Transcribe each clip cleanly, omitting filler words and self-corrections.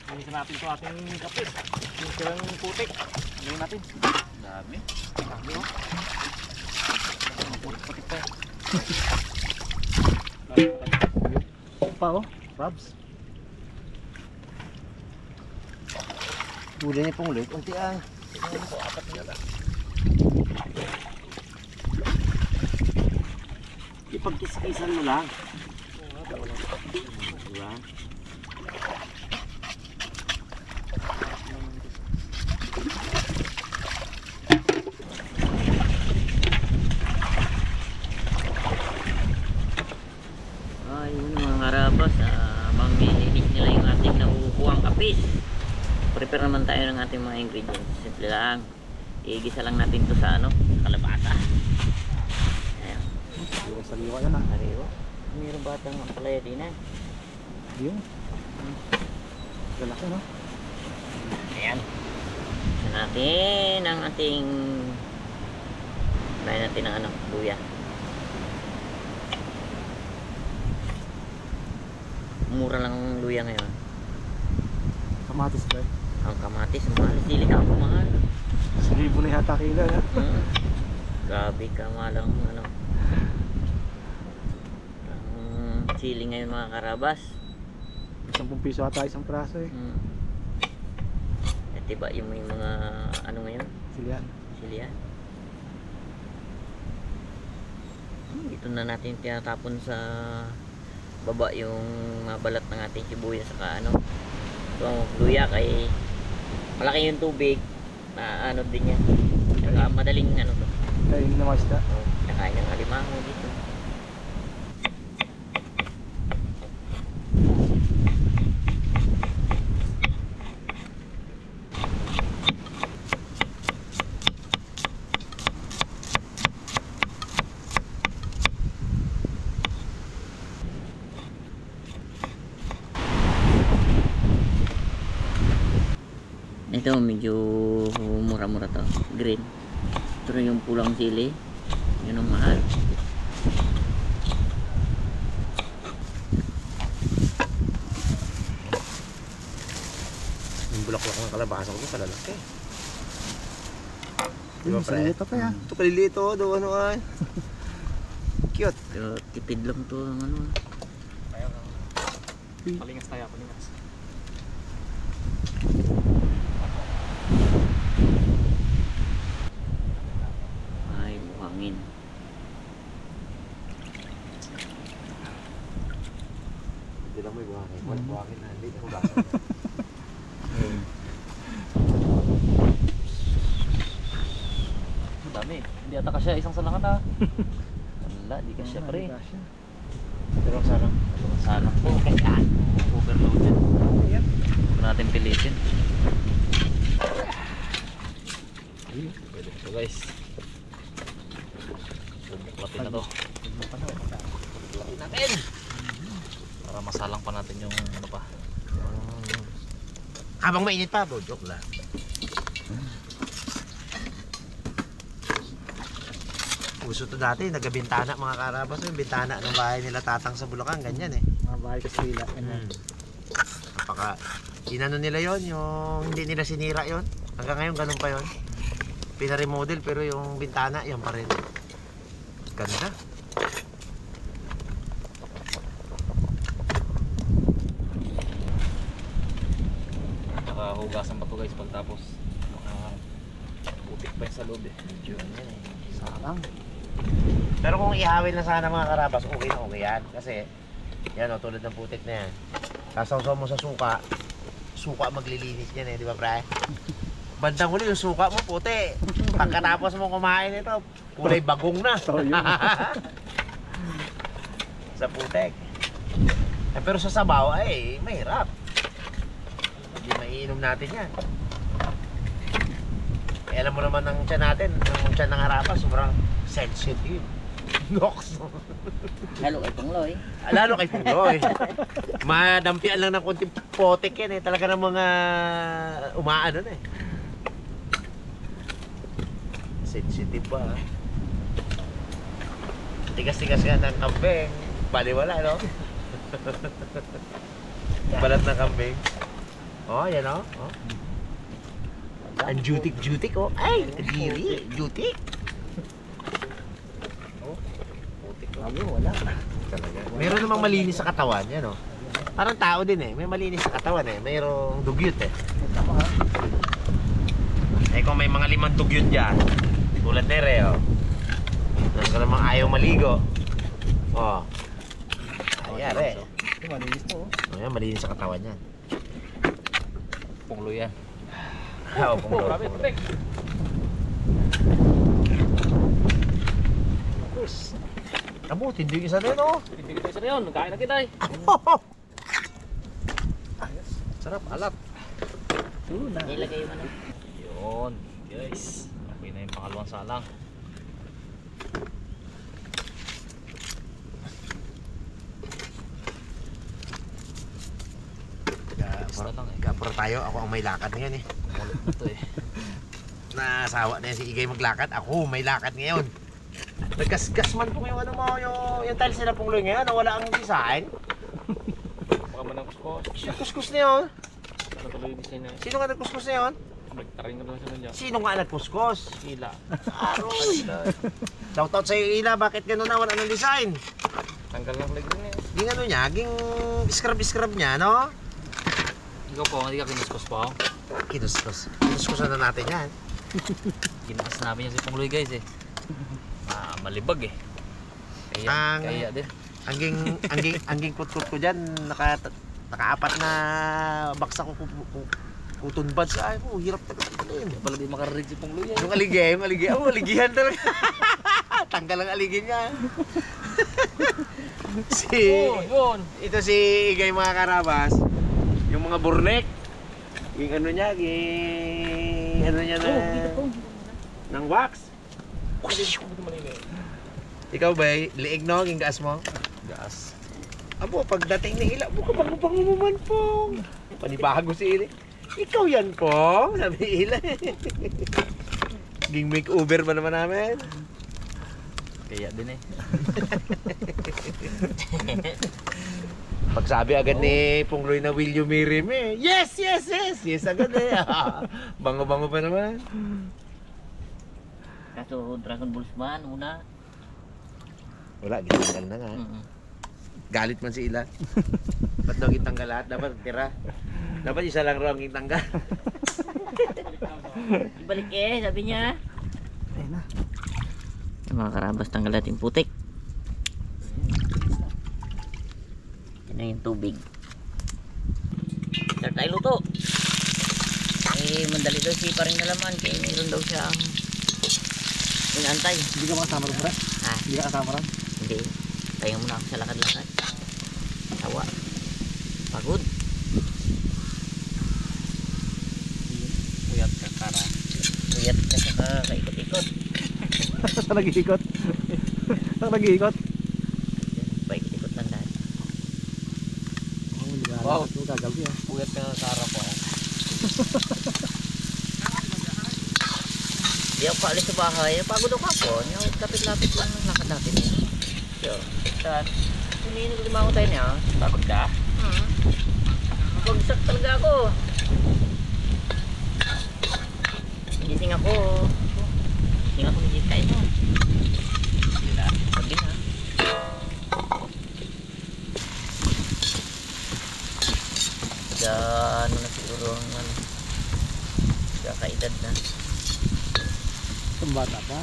Linisan natin ito ating kapis. Yung sirang putik. Ano natin? Dami. Dami o. Putik pa. Pa o. Crabs. Huli niya pong ulit. Unti ang. Apat nila lang. Ipagkis-kisan mo lang. Diba? Yun mga karabas, mamilinis nila yung ating nakukuhang kapis. Prepare naman tayo ng ating mga ingredients. Simple lang, igisa lang natin to sa kalabasa. Ayan, Saliwa yan ah. sariwa. Mayroong batang palaya din eh. Yung. Galaki no? Ayan, isa natin ang ating natin ng luya. Mura lang ang luya ngayon. Kamatis ba? Ang kamatis, mahal. Sili ka ako, mahal. 1,000 na yata kilo ya. Grabe ka, mahal ang ang sili ngayon mga karabas. 10 piso ata isang praso eh. At iba yung may mga ngayon? Silihan. Silihan. Ito na natin tinatapon sa baba yung balat ng ating sibuyas saka ito ang luya kay malaki yung tubig na din yan saka madaling to Kain na mas da. nakain ng alimango dito. Ito medyo mura-mura to, green. Pero yung pulang sili, yun ang mahal. Yung bulaklak ng kalabasa ko kalalaki. Yung salita pa yan. Ito kalilito daw ay. Cute. Pero tipid lang to ang Palingas tayo, palingas. ay buhangin. Hindi lang may buhangin. Walang buhangin na. Hindi ako basa. Dami. Hindi ata kasya isang salangan ah. Wala, di ka siya pre. Pero sarang. Sana po, kaya overloaded. Ayan. Huwag natin pilitin. Pwede ito guys. Buklatin na to. Buklatin natin. Para masalang pa natin yung pa. Habang mainit pa, bro. Joke lang. Uso to dati, nagabintana mga karabas. Yung bintana ng bahay nila tatang sa Bulacan, ganyan eh. Mga bahay Kastila. Napaka, inano nila yon, yung hindi nila sinira yon. Hanggang ngayon ganun pa yon. Pinaremodel pero yung bintana, yan pa rin. Ganda. Nakahugasan pa to guys pagtapos. Putik pa yung sa loob eh. Medyo ano yan eh. Sarang. Pero kung ihawin na sana mga karabas, okay na okay yan. Kasi, yan o, tulad ng putik na yan. Sasawsaw mo sa suka, suka maglilinis yan eh, di ba pre? Bandang huli yung suka mo puti. Pagkatapos mo kumain ito, kulay bagong na. So yun. Sa putik. Eh, pero sa sabaw ay mahirap. Hindi maiinom natin yan. Eh, alam mo naman ng tiyan natin, ng tiyan ng harapan, sobrang sensitive. Nox. Lalo kay Pangloy. Lalo kay Pungloy. Madampian lang ng konting potek yan eh. Talaga ng mga umaano na eh. Sensitive ba? Tigas-tigas nga ng kambing. Baliwala, no? Balat ng kambing. Oh, yan oh. Oh. Ang jutik-jutik oh. Ay, kadiri. Jutik. Sabi, wala. Talaga. Meron namang malinis sa katawan, yan oh. Parang tao din eh. May malinis sa katawan eh. Mayroong dugyot eh. Tama ka. Eh kung may mga 5 dugyot dyan, tulad nere oh. Meron ka namang ayaw maligo. Oh. Ayari. Ito, malinis to. Oh, yan, malinis sa katawan yan. Punglo yan. Oo, punglo. Grabe, putik. Amo, tindi yung isa din oh. Pinipigil tayo sa rayon. Nagkain na kita eh. Sarap, alat. Yun na. Nilagay mo na. Yun, guys. Okay na yung pangalawang salang. Basta lang eh. Gapura tayo, ako ang may lakad ngayon eh. Mulot na to eh. Nasawa na yan si Igay maglakad, ako may lakad ngayon. Nagkasgas man po yung ano mo, yung tiles nila pong ngayon, nawala ang design. Baka man ang kuskos. Sino kuskus na yun? Ano tuloy yung design na eh. Sino nga nagkuskus na yun? Nagtaring na lang sa nandiyan. Sino nga nagkuskus? Hila. Aroy! Shoutout sa Ila, bakit gano'n na wala ng design? Tanggal lang leg rin eh. Ging ano niya, ging scrub niya, no? Ikaw po, hindi ka kinuskos po. Kinuskus. Kinuskusan na natin yan. Ginakas namin yung si Pungloy guys eh. Malibag eh. Kaya din. Angging kutkut ko dyan, nakaapat na baksa ko kuton buds. Ay po, hirap talaga din. Pala di makarinig si Pungloy eh. Yung aligi. Oh, aligihan talaga. Tanggal ang aligi niya. Yun. Ito si Igay mga karabas. Yung mga burnek. Yung ano niya, ng wax. Ikaw ba, liig no? Yung gas mo? Gas. Abo, pagdating ni Ila, buka bango-bango mo man po. Panibago si Ila. Ikaw yan po, sabi ni Ila. Ging makeover ba naman namin? Kaya din eh. Pagsabi agad ni Pungloy na will you marry me? Yes agad eh. Bango-bango pa naman. Kaso Dragon Balls man, una. Wala, gitanggal na nga. Galit man si Ila. Ba't daw gitanggal lahat? Dapat tira. Dapat isa lang raw ang gitanggal. Ibalik eh, sabi niya. Ayun na. Mga karabas, tanggal natin putik. Yan na yung tubig. Start tayo luto. Eh, mandali daw si paring nalaman. Kaya mayroon daw siya ang inaantay. Hindi ka makasama rin pre? Ha? Hindi ka kasama rin? Hindi. Tayo muna ako sa lakad-lakad. Tawa. Pagod. Uyat ka kara. Uyat ka sa kaikot-ikot. Saan nag-iikot? Saan nag-iikot? Paikot-ikot lang dahil. Wow. Gagabi ah. Uyat ka kara po. Di ako paalis sa bahay. Pagod ako po. Yung lapit-lapit lang ng lakad natin. So, hindi naglimang tayo niya. Pagod ka? Pagsak talaga ako. Gising ako. Gising tayo mo. Sila. Pagin ha. Ano na siguro ang ano. Kakaedad na. Itong bata pa.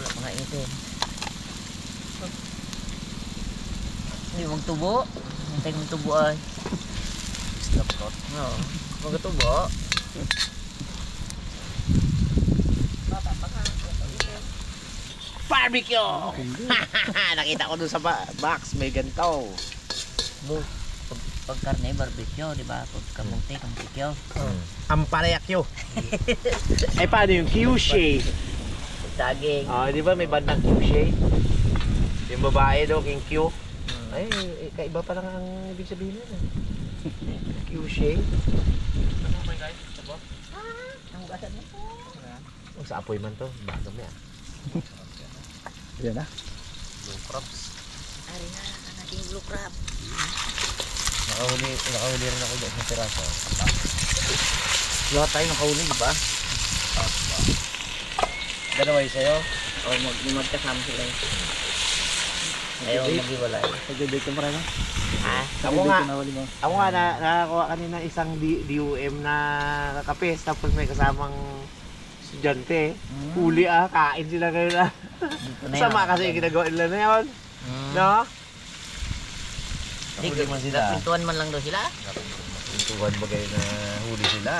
Wala pa nga ito eh. Hindi mong tubo. Hintay mong tubo ay. Stop tot. Oo. Magatubo. Barbecue! Nakita ko dun sa box, may ganito. Pag karne, barbecue, di ba? Pag kamunti, kamuntikyo. Ampalayakyo. Ay paano yung Kyushay? Pag saging. Di ba may bandang Kyushay? Yung babae daw, king Q. Ay, kaiba pa lang ang ibig sabihin nun. Kyushay. Ano ba guys? Ito ba? Ang basad mo po. Oh, sa apoy man to, bago na yan. Yan na. Blue crabs. Ari na, ang ating blue crab. Nakahuli rin ako dyan sa piraso. Lahat tayo nakahuli, di ba? Dalawa yung sa'yo? O magkasama sila eh. Ayaw mag-iwalay. Pag-date ka marami. Ha? Ako nga nakakuha kanina isang DUM na kapes tapos may kasamang estudyante. Huli kain sila ngayon Sama kasi yung ginagawa nila na yun. No? Huli man sila. Pintuan man lang daw sila. Pintuan bagay na huli sila.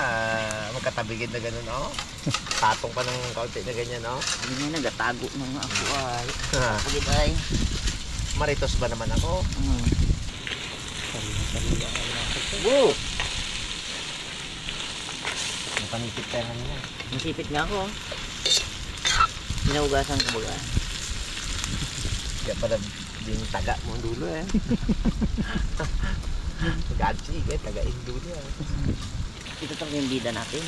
Magkatabigid na gano'n, oh. Tatong pa ng kaunti na ganyan, oh. Hindi na nagatago ng ako ay. Ha. Pagid ay. Maritos ba naman ako? Woo! Napanipit tayo kanina. Nasipit nga ako. Pinaugasan ko baga. Kaya pala din taga mo ang dulo eh. Gachi, taga yung dulo eh. Ito talaga yung bida natin.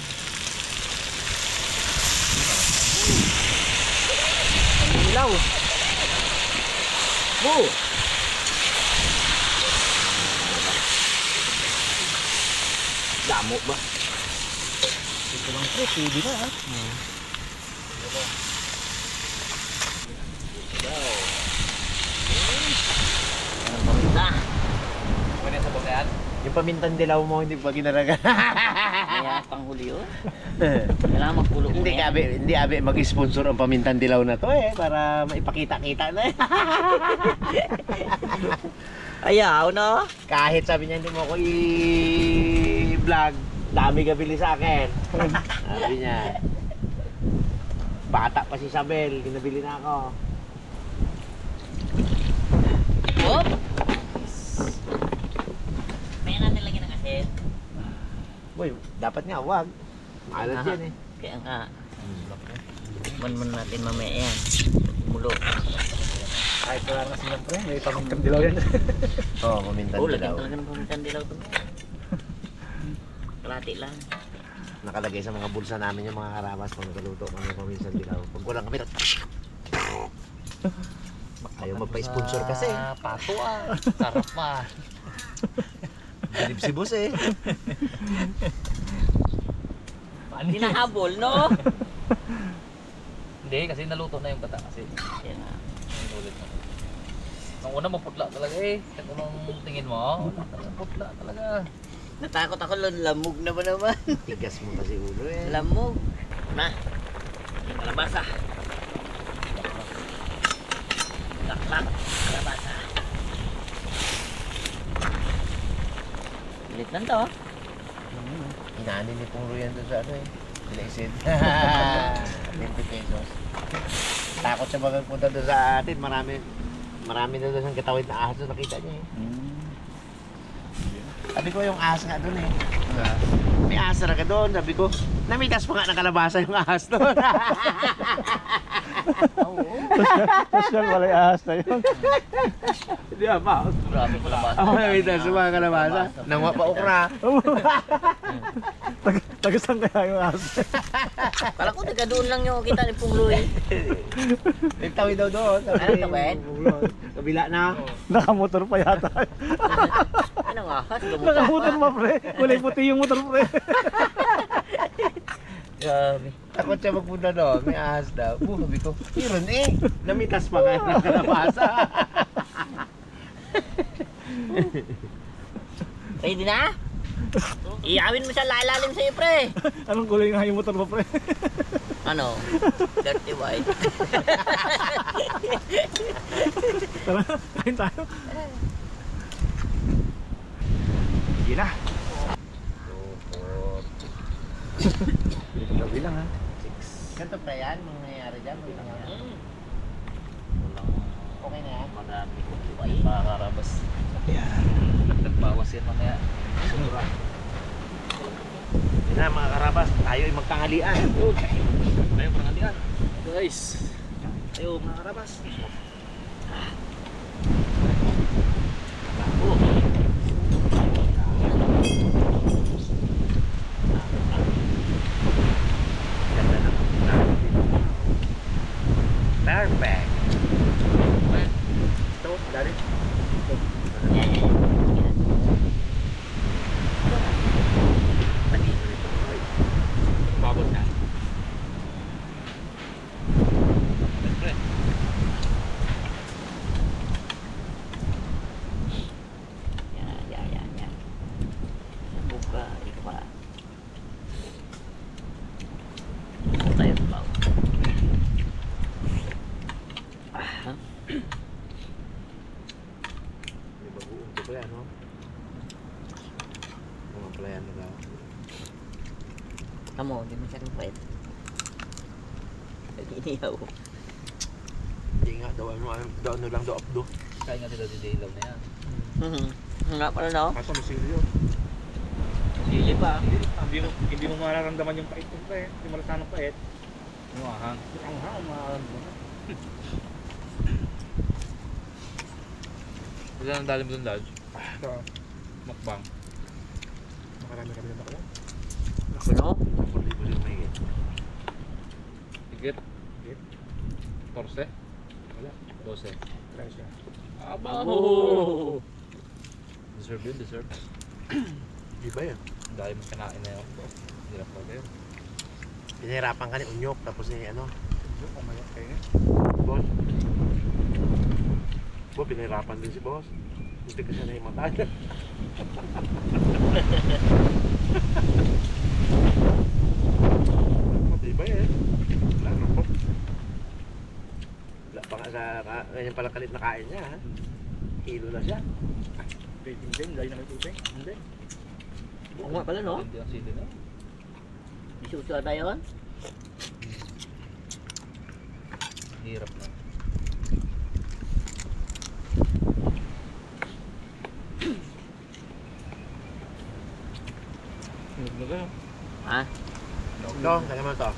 Ilaw! Woo! Damo ba? Ito lang po, pwede na ha. Anong paminta? Pwede sa bagayan. Yung pamintang dilaw mo hindi pa ginaraga. Kaya panghuli yun. Kailangan magpulo mo Hindi yan. hindi abi mag-sponsor ang pamintang dilaw na to eh para maipakita-kita na eh. Ayaw no? Kahit sabi niya hindi mo ako i-vlog, dami ka bili sa akin. Sabi niya. Bata pa si Isabel, ginabili na ako. Whoop! May natin lagi ng asin. Boy, dapat nga wag. Maalat yan eh. Kaya nga. Man natin mamaya yan. Mulo. Kahit wala na silang pre, may pamintang dilaw yan. Oo, pamintang Oo, dilaw. lagyan talaga ng pamintan dilaw to. Kalati lang. Nakalagay sa mga bulsa namin yung mga karamas pag nagaluto kami ng pamintang dilaw. Pag kulang kami, ayaw magpa-sponsor kasi. Pato sarap pa. Bilib si boss eh. Hinahabol, no? Hindi, kasi naluto na yung bata kasi. Yan na. Ulit na. Nung una maputla talaga eh. Kaya nung tingin mo, putla talaga. Natakot ako, lamog na ba naman? Tigas mo kasi ulo eh. Lamog. Na. Yung kalabasa. Laklak. Kalabasa. Ulit lang to. Inaanin ni Pong Ruyan doon sa ano eh. Sila isid. 20 pesos. Takot siya magpunta doon sa atin. Marami na doon ang katawid na ahas doon. Nakita niya eh. Sabi ko yung ahas nga doon eh. May ahas na ka doon. Sabi ko, namitas pa nga ng kalabasa yung ahas doon. Social, wala yung ahas na yun. Hindi ba? Grabe ko labas. Ako namitas sa mga kalabasa. Nangwa pa okra. Tagasang kaya yung ahas. Kala ko taga doon lang yung kita ni Pungloy. Nagtawid daw doon. Ano tawid? Kabila na. Nakamotor pa yata. Anong ahas? Nakamotor pa pre. Kulay puti yung motor pre. Grabe. Takot siya magpunta doon. May ahas daw. Sabi ko, meron eh. Namitas pa nga ng kalabasa. Pwede na? Iyawin mo siya lalalim sa'yo, pre. Anong kulay nga yung motor pa pre? Ano? Dirty white. Tara, kain tayo. Sige na. Dito na bilang ha. Ganito pa yan, mangyayari dyan. Okay na yan. Marami kong makakarabas. Nagbawas yan mamaya. Sobra. Yun na mga karabas, tayo ay magkangalian. Tayo pangalian. Guys. Tayo mga karabas. Ganda na. Perfect. Ito, dari. pala yan, no? Mga pala yan, diba? Tamo, hindi masyadong pait. Inihaw. Hindi nga daw, ano lang daw updo. Kaya nga sila didilaw na yan. Nga pala no? Kaso may silyo. Sili pa. Hindi mo mararamdaman yung pait ng pre. Hindi mo lasan ng pait. Yung ahang. Ang hang, mararamdaman. Wala nang dalim doon, Lodge. So, Makbang. makarami kami na ako. Ako no? 10,000 yung may Higit. Higit. 14? Wala. 12. Try siya. Abaho! Deserve yun, deserve. Di ba yun? Ang dahil mo kinain na yun. Hirap pa kayo. Pinahirapan ka ni Unyok, tapos ni ano, Yung umayok kayo nga. boss. Boss, pinahirapan din si boss. Hindi ka siya na yung mata niya. Matibay eh. Wala na po. Wala pa nga sa, ganyan pala kalit na kain niya ha. Kilo na siya. Dating din, dahil na may tubig. Hindi. Oo nga pala no? Hindi ang sili na. Isuso ba yun? Hirap na. Huwag na kayo. Ha? Ito, kaya naman to.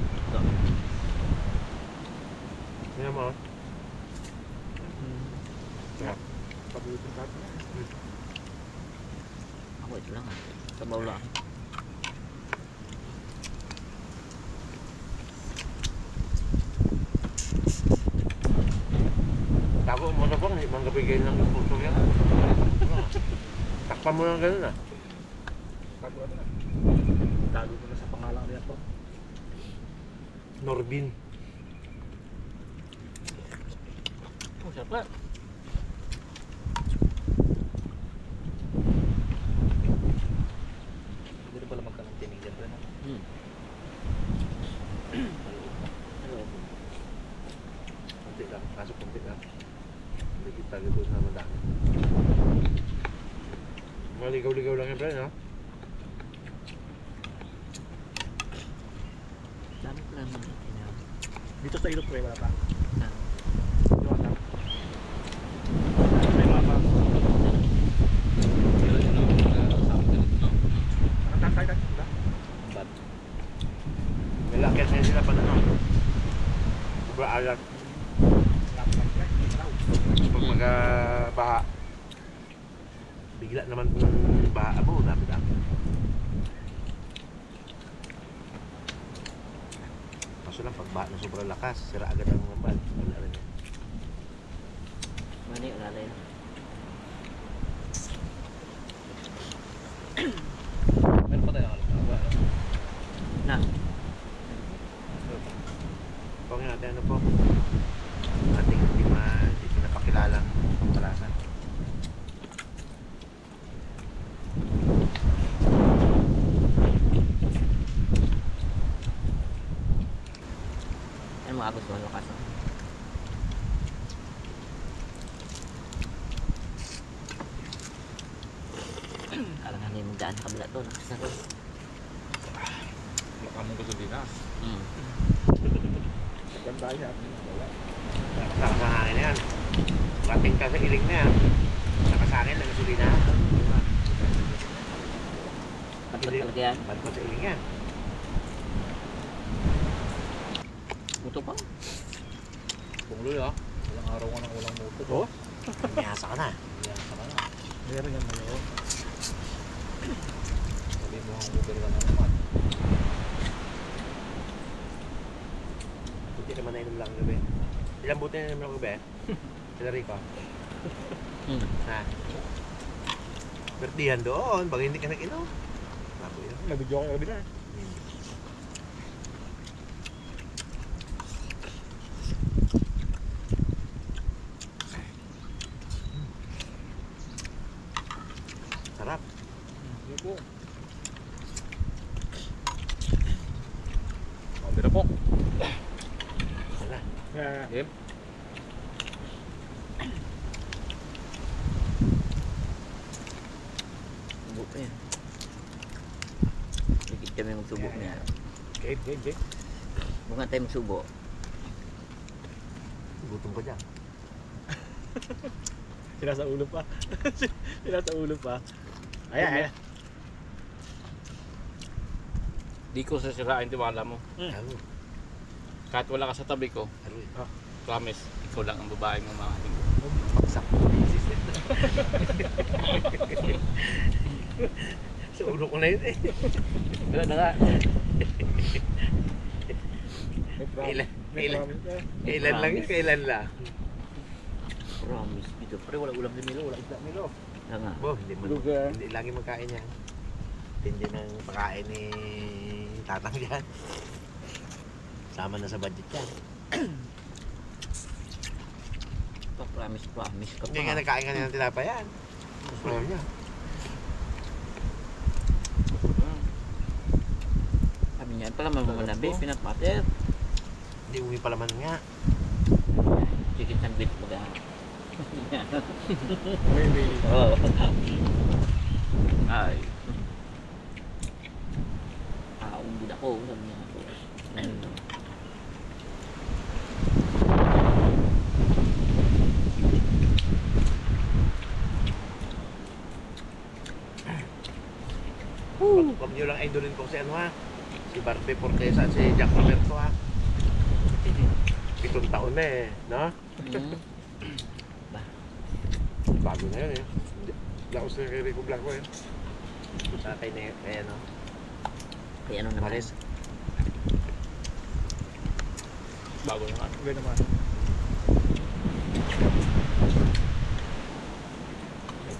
Ito. Tingnan mo. Pag-uwitin ka ito. Ako ito lang ha. Sabaw lang. Tago mo na po, hindi man kabigay ng puso yan. Takpan mo lang ganun ah. Tago ano na. Tago ko na sa pangalan niya po. Norbin. Oh, sarap ka. Hindi rin pala magkalang tinig dyan rin. Kunti lang, kaso kunti lang. Hindi kita dito sa madami. Maligaw-ligaw lang yan, pre, no? Dami ko lang mga tinaw. Dito sa ilog pre, wala pa. Ah. Yung wala. May mapa. Kailan yun ang kasama ka dito, no? Nakatangkay ka. Diba? Ang bad. May lakyan na sila pa na, no? Sobra alat. Lapang pre. Malaw. Pag mag-baha, bigla naman kung baha mo, dami-dami. Kaso lang, pag baha na sobrang lakas, sira agad ang mga bal. Wala rin yan. Mani, ulalay lang. Meron pa tayo nakalawa. Na. Pagin natin ano po, ating hindi pinapakilalang palasan. Ano mga gusto mo lukas? Alangan na yung magdaan sa kabila to. Lakas na to. Baka mong gasolina. Ganda niya. Wala. Nakasama sa hangin na yan. Rating ka sa iling na yan. Nakasangin na gasolina. Patpat talaga yan. Ba't pa sa iling yan? Buto pa. Kung lulo ah. Ilang araw ka nang walang moto. Oo. Miyasa ka na. Yan ka na. Meron yan mayo. Sabi mo ang Uber ka na naman. Buti naman na inom lang ang gabi. Ilang buti na inom lang ang gabi? Sila Rico. Ha? Bertihan doon. Pag hindi ka nag-inom. Bago yun. Nag-video ko gabi na. Sarap. Hindi po. Mabira po. Wala. Yeah. Game. pa yan. Dikit kami magsubo niya. Game. Huwag nga tayo magsubo. Gutom ko dyan. Sila sa ulo pa. Sila sa ulo pa. Ayan. Di ko sasirain tiwala mo. Halo. Kahit wala ka sa tabi ko, Halo eh. promise, ikaw lang ang babaeng mamahalin ko. Sakto na yung system na. Sa ulo ko na yun eh. Wala na nga. Kailan lang yun, kailan lang. Promise dito. Pre, wala ulam ni Milo, wala isda Milo. Wala nga. Bo, hindi lagi magkain yan. Hindi ng pagkain ni Tatang yan. Sama na sa budget yan. Promise ka Hindi nga pa. nagkain ka ng tilapia yan. Gusto niya. Sabi niya, pala mamanabi, peanut butter. Hindi umi palaman nga. Chicken sandwich baga. Maybe. Oo. Ay. Umbid ako, sabi niya ako. Huwag niyo lang idolin ko si ano ha. Si Barbie Fortesa at si Jack Roberto ha. 7 taon na eh, no? Bago na yun eh. Laos na kay Rico Blanco eh. Sa kay ano? Kaya ano naman. Maris. Bago naman. Okay naman.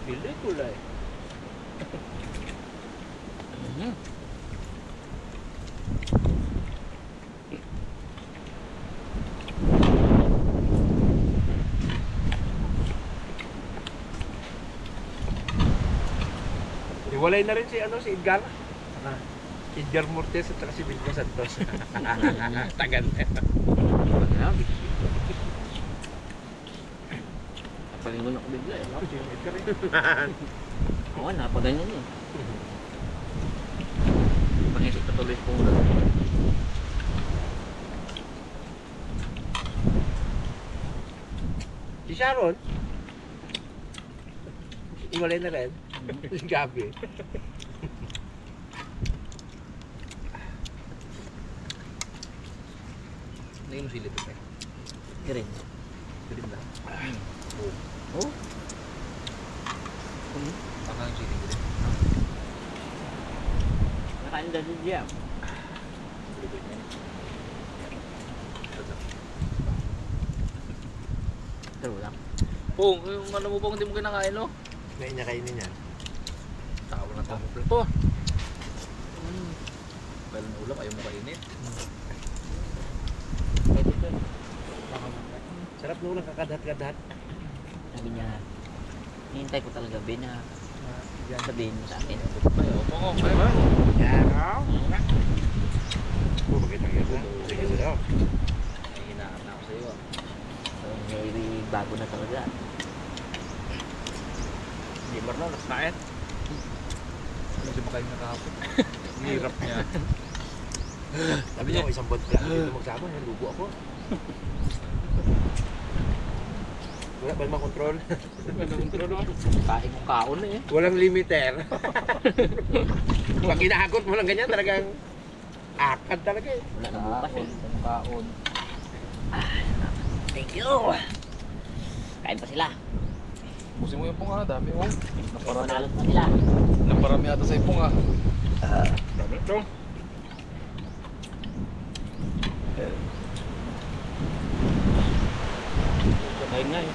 Pili kulay. Iwalay na rin si ano si Edgar. Si Edgar Mortes at saka si Vilma Santos. Tagal na. Napalingon ako bigla eh. Ako si Edgar eh. Oo, napaganyan eh. Pangisip na tuloy kong ulo. Si Sharon. Iwalay na rin. Si Gabi. Hindi mo sila ito eh. Green. Galing na. Oh? Baka yung sili ko din. Nakain na din siya. True lang. Pong, yung ano mo pong hindi mo kinakain, no? Ngayon niya kainin niya. Tawa na tawa mo ito. Kailan na ulam, ayaw mo kainit. Pwede ko. Sarap nung nakakadat-kadat. Sabi niya, hihintay ko talaga Ben na sabihin mo sa akin. Ayaw mo ko, ayaw mo. Yan. Pagkita nga na. Sige sila. Ay, hinaan na ako sa iyo. So, may bago na talaga. Hindi mo na, nasnain. Kasi makain na kahapon. Hirap niya. Sabi niya, isang buwan pala dito magsama. Lugo ako. Wala ba naman control? Kain mo kaon eh. Walang limiter. Pag inahakot mo lang ganyan, talagang akad talaga eh. Wala na bukas eh. Kaon. Thank you! Kain pa sila. Busin mo yung pong dami oh. Manalo pa sila. Naparami ata sa ipong Dami ito. Kain nga eh.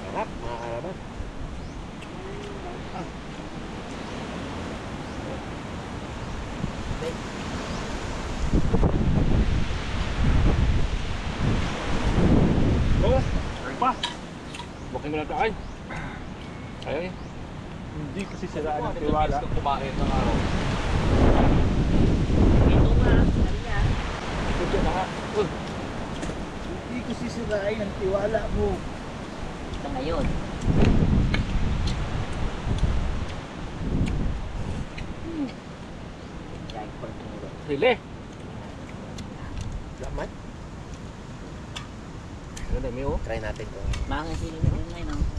Sarap, mga kalaban. Oo. Pa. Booking mo lang kain. Ayaw eh. Hindi kasi siraan ng tiwala. Kumain ng araw. Ito nga. Sabi niya. Ito na nga. Hindi kasi sirain ang tiwala mo. Sa ngayon. Kaya pang tumuro. Hili. Lamat. Ano na, Mio? Try natin kung Mga sili na rin ngayon.